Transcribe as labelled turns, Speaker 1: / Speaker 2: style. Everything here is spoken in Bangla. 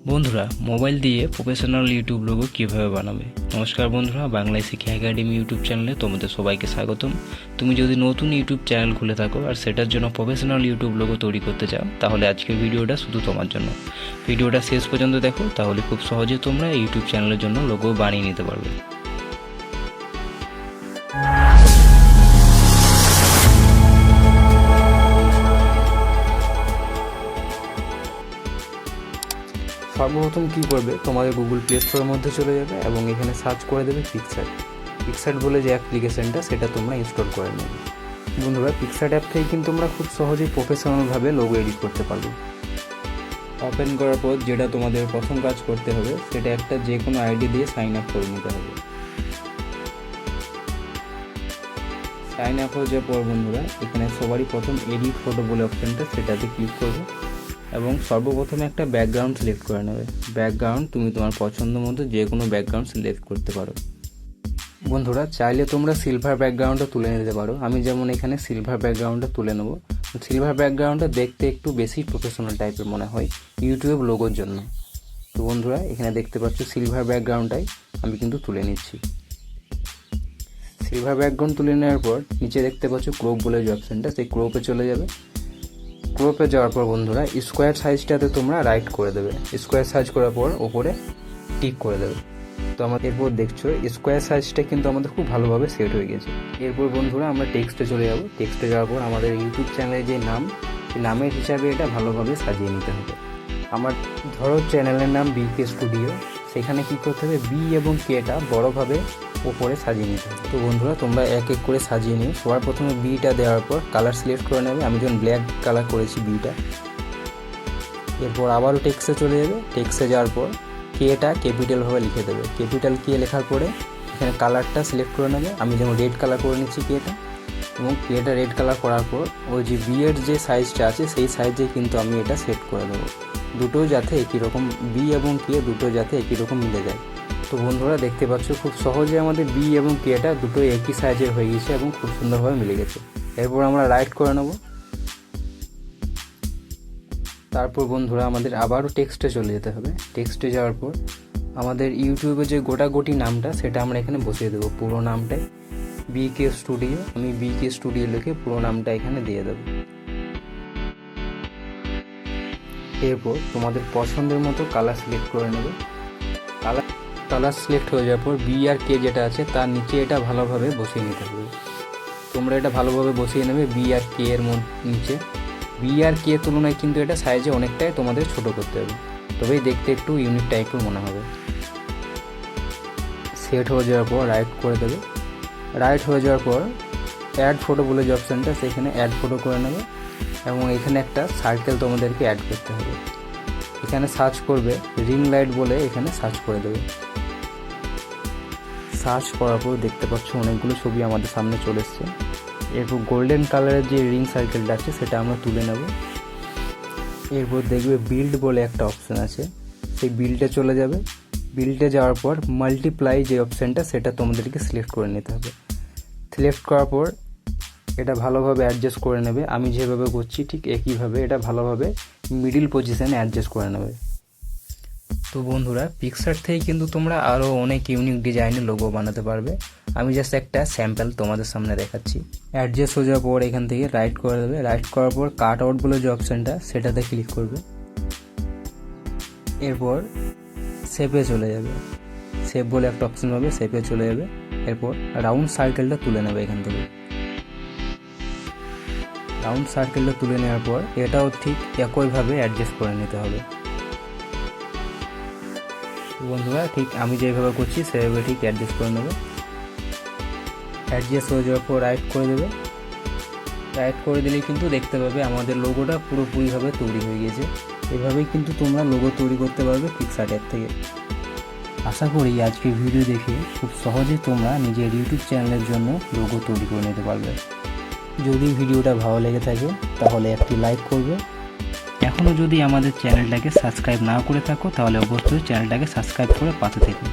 Speaker 1: বন্ধুরা, মোবাইল দিয়ে প্রফেশনাল ইউটিউব লোগো কীভাবে বানাবে। নমস্কার বন্ধুরা, বাংলায় শিক্ষা একাডেমি ইউটিউব চ্যানেলে তোমাদের সবাইকে স্বাগতম। তুমি যদি নতুন ইউটিউব চ্যানেল খুলে থাকো আর সেটার জন্য প্রফেশনাল ইউটিউব লোগো তৈরি করতে চাও, তাহলে আজকের ভিডিওটা শুধু তোমার জন্য। ভিডিওটা শেষ পর্যন্ত দেখো, তাহলে খুব সহজে তোমরা ইউটিউব চ্যানেলের জন্য লোগো বানিয়ে নিতে পারবে। সর্বপ্রথম কী করবে, তোমাদের গুগল প্লে স্টোরের মধ্যে চলে যাবে এবং এখানে সার্চ করে দেবে পিক্সার্ট বলে যে অ্যাপ্লিকেশানটা, সেটা তোমরা ইনস্টল করে নেবে। বন্ধুরা, পিক্সার্ট অ্যাপ থেকে কিন্তু তোমরা খুব সহজেই প্রফেশনালভাবে লোগো এডিট করতে পারবে। ওপেন করার পর যেটা তোমাদের প্রথম কাজ করতে হবে, সেটা একটা যে কোনো আইডি দিয়ে সাইন আপ করে নিতে হবে। সাইন আপ হয়ে যাওয়ার পর বন্ধুরা, এখানে সবারই প্রথম এডিট ফটো বলে অপশানটা, সেটাতে ক্লিক করবে এবং সর্বপ্রথমে একটা ব্যাকগ্রাউন্ড সিলেক্ট করে নেবে। ব্যাকগ্রাউন্ড তুমি তোমার পছন্দ মতো যে কোনো ব্যাকগ্রাউন্ড সিলেক্ট করতে পারো। বন্ধুরা, চাইলে তোমরা সিলভার ব্যাকগ্রাউন্ডও তুলে নিতে পারো। আমি যেমন এখানে সিলভার ব্যাকগ্রাউন্ডটা তুলে নেবো। সিলভার ব্যাকগ্রাউন্ডটা দেখতে একটু বেশি প্রফেশনাল টাইপের মনে হয় ইউটিউব লোগোর জন্য। তো বন্ধুরা, এখানে দেখতে পাচ্ছ সিলভার ব্যাকগ্রাউন্ডটাই আমি কিন্তু তুলে নিচ্ছি। সিলভার ব্যাকগ্রাউন্ড তুলে নেওয়ার পর নিচে দেখতে পাচ্ছ ক্রপ বলে যে অপশানটা, সেই ক্রপে চলে যাবে। ক্রপে যাওয়ার পর বন্ধুরা, স্কোয়ার সাইজটাতে তোমরা রাইট করে দেবে। স্কোয়ার সাইজ করার পর ওপরে টিক করে দেবে। তো আমাদের এরপর দেখছো স্কোয়ার সাইজটা কিন্তু আমাদের খুব ভালোভাবে সেট হয়ে গেছে। এরপর বন্ধুরা আমরা টেক্সটে চলে যাব। টেক্সটে যাওয়ার পর আমাদের ইউটিউব চ্যানেলের যে নাম, সেই নামের হিসাবে এটা ভালোভাবে সাজিয়ে নিতে হবে। আমার ধরো চ্যানেলের নাম বিকে স্টুডিও, সেখানে কী করতে হবে, বি এবং কেটা বড়োভাবে ওপরে সাজিয়ে নিতে হবে। তো বন্ধুরা, তোমরা এক এক করে সাজিয়ে নিও। সবার প্রথমে বিটা দেওয়ার পর কালার সিলেক্ট করে নেবে। আমি যখন ব্ল্যাক কালার করেছি বিটা। এরপর আবারও টেক্সটে চলে যাবে। টেক্সটে যাওয়ার পর কেটা ক্যাপিটালভাবে লিখে দেবে। ক্যাপিটাল কে লেখার পরে এখানে কালারটা সিলেক্ট করে নেবে। আমি যেমন রেড কালার করে নিচ্ছি কেটা, এবং কেটা রেড কালার করার পর ওই যে বি এর যে সাইজটা আছে, সেই সাইজে কিন্তু আমি এটা সেট করে দেবো। দুটো যাতে একই রকম, বি এবং কে দুটো যাতে একই রকম মিলে যায়। তো বন্ধুরা, দেখতে পাচ্ছ খুব সহজে আমাদের বি এবং কেটা দুটো একই সাইজের হয়ে গেছে এবং খুব সুন্দরভাবে মিলে গেছে। এরপর আমরা রাইট করে নেব। তারপর বন্ধুরা, আমাদের আবারও টেক্সটে চলে যেতে হবে। টেক্সটে যাওয়ার পর আমাদের ইউটিউবে যে গোটাগুটি নামটা, সেটা আমরা এখানে বসিয়ে দেবো। পুরো নামটাই বিকে স্টুডিও, আমি বিকে স্টুডিও লিখে পুরো নামটা এখানে দিয়ে দেবো। এরপর তোমাদের পছন্দের মতো কালার সিলেক্ট করে নেবে। কালার সিলেক্ট হয়ে যাওয়ার পর বি আর কে যেটা আছে তার নিচে এটা ভালোভাবে বসিয়ে নিতে হবে। তোমরা এটা ভালোভাবে বসিয়ে নেবে বি আর কে এর নিচে। বি আর কে তুলনায় কিন্তু এটা সাইজে অনেকটাই তোমাদের ছোট করতে হবে, তবেই দেখতে একটু ইউনিক টাইপের মনে হবে। সেট হয়ে যাওয়ার পর রাইট করে দেবে। রাইট হয়ে যাওয়ার পর অ্যাড ফটো বলে যে অপশানটা, সেখানে অ্যাড ফটো করে নেবে এবং এখানে একটা সার্কেল তোমাদেরকে অ্যাড করতে হবে। এখানে সার্চ করবে রিং লাইট বলে, এখানে সার্চ করে দেবে। সার্চ করার পর দেখতে পাচ্ছ অনেকগুলো ছবি আমাদের সামনে চলে এসছে। এরপর গোল্ডেন কালারের যে রিং সার্কেলটা আছে, সেটা আমরা তুলে নেব। এরপর দেখবে বিল্ড বলে একটা অপশান আছে, সেই বিল্ডে চলে যাবে। বিল্ডে যাওয়ার পর মাল্টিপ্লাই যে অপশানটা, সেটা তোমাদেরকে সিলেক্ট করে নিতে হবে। সিলেক্ট করার পর এটা ভালোভাবে অ্যাডজাস্ট করে নেবে। আমি যেভাবে করছি ঠিক একইভাবে এটা ভালোভাবে মিডিল পজিশানে অ্যাডজাস্ট করে নেবে। তো বন্ধুরা, পিক্সার্ট থেকে কিন্তু তোমরা আরও অনেক ইউনিক ডিজাইনের লোগো বানাতে পারবে। আমি জাস্ট একটা স্যাম্পল তোমাদের সামনে দেখাচ্ছি। অ্যাডজাস্ট হয়ে যাওয়ার পর এখান থেকে রাইট করে দেবে। রাইট করার পর কাট আউট বলে যে অপশানটা, সেটাতে ক্লিক করবে। এরপর শেপে চলে যাবে। শেপ বলে একটা অপশান পাবে, শেপে চলে যাবে। এরপর রাউন্ড সার্কেলটা তুলে নেবে এখান থেকে। রাউন্ড সার্কেলটা তুলে নেওয়ার পর এটাও ঠিক একইভাবে অ্যাডজাস্ট করে নিতে হবে। বন্ধুরা, ঠিক আমি যেভাবে করছি সেভাবে ঠিক অ্যাডজাস্ট করে নেবে। অ্যাডজাস্ট হয়ে যাওয়ার পর রাইট করে দেবে। রাইট করে দিলেই কিন্তু দেখতে পাবে আমাদের লোগোটা পুরোপুরিভাবে তৈরি হয়ে গেছে। এভাবেই কিন্তু তোমরা লোগো তৈরি করতে পারবে পিক্সার্ট অ্যাপ থেকে। আশা করি আজকের ভিডিও দেখে খুব সহজে তোমরা নিজের ইউটিউব চ্যানেলের জন্য লোগো তৈরি করে নিতে পারবে। যদি ভিডিওটা ভালো লেগে থাকে তাহলে একটি লাইক করবে। এখনও যদি আমাদের চ্যানেলটাকে সাবস্ক্রাইব না করে থাকো, তাহলে অবশ্যই চ্যানেলটাকে সাবস্ক্রাইব করে পাশে থেকো।